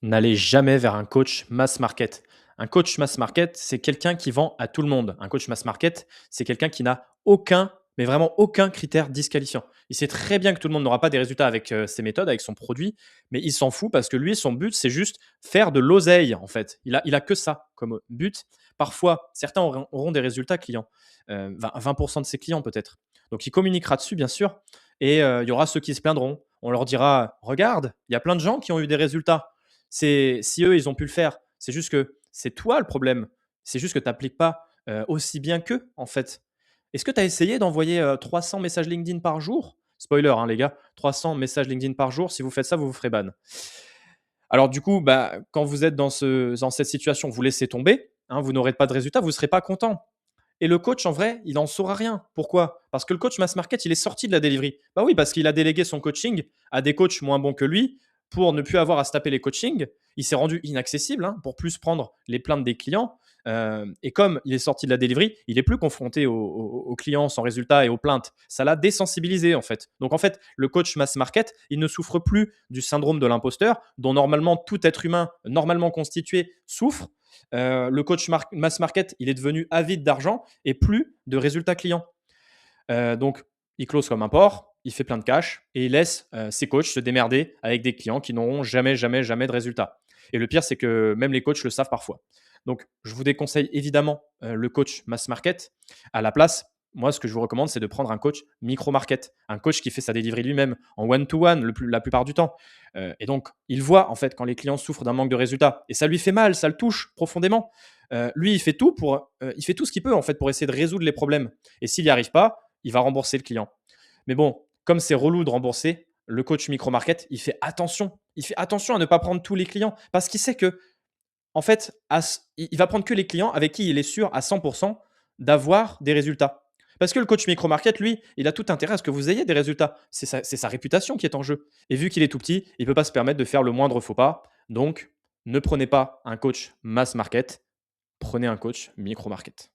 N'allez jamais vers un coach mass market. Un coach mass market, c'est quelqu'un qui vend à tout le monde. Un coach mass market, c'est quelqu'un qui n'a aucun, mais vraiment aucun critère disqualifiant. Il sait très bien que tout le monde n'aura pas des résultats avec ses méthodes, avec son produit, mais il s'en fout parce que lui, son but, c'est juste faire de l'oseille, en fait. Il a que ça comme but. Parfois, certains auront des résultats clients, 20% de ses clients peut-être. Donc, il communiquera dessus, bien sûr, et il y aura ceux qui se plaindront. On leur dira, regarde, il y a plein de gens qui ont eu des résultats. Si eux, ils ont pu le faire, c'est juste que c'est toi le problème. C'est juste que tu n'appliques pas aussi bien qu'eux, en fait. Est-ce que tu as essayé d'envoyer 300 messages LinkedIn par jour? Spoiler, hein, les gars, 300 messages LinkedIn par jour, si vous faites ça, vous vous ferez ban. Alors du coup, bah, quand vous êtes dans cette situation, vous laissez tomber, hein, vous n'aurez pas de résultat, vous ne serez pas content. Et le coach, en vrai, il n'en saura rien. Pourquoi? Parce que le coach mass market, il est sorti de la delivery. Bah oui, parce qu'il a délégué son coaching à des coachs moins bons que lui pour ne plus avoir à se taper les coachings. Il s'est rendu inaccessible, hein, pour plus prendre les plaintes des clients. Et comme il est sorti de la delivery, il est plus confronté aux clients sans résultat et aux plaintes. Ça l'a désensibilisé en fait. Donc en fait, le coach mass market, il ne souffre plus du syndrome de l'imposteur dont normalement tout être humain normalement constitué souffre. Le coach mass market, il est devenu avide d'argent et plus de résultats clients. Donc, il close comme un porc, il fait plein de cash et il laisse ses coachs se démerder avec des clients qui n'auront jamais, jamais, jamais de résultats. Et le pire, c'est que même les coachs le savent parfois. Donc, je vous déconseille évidemment le coach mass market. À la place, moi, ce que je vous recommande, c'est de prendre un coach micro-market, un coach qui fait sa delivery lui-même en one-to-one la plupart du temps. Et donc, il voit en fait quand les clients souffrent d'un manque de résultats. Et ça lui fait mal, ça le touche profondément. Lui, il fait tout il fait tout ce qu'il peut en fait pour essayer de résoudre les problèmes. Et s'il n'y arrive pas, il va rembourser le client. Mais bon, comme c'est relou de rembourser, le coach micro-market, il fait attention. Il fait attention à ne pas prendre tous les clients parce qu'il sait que en fait, il va prendre que les clients avec qui il est sûr à 100% d'avoir des résultats. Parce que le coach micro-market, lui, il a tout intérêt à ce que vous ayez des résultats. C'est sa réputation qui est en jeu. Et vu qu'il est tout petit, il ne peut pas se permettre de faire le moindre faux pas. Donc, ne prenez pas un coach mass market, prenez un coach micro-market.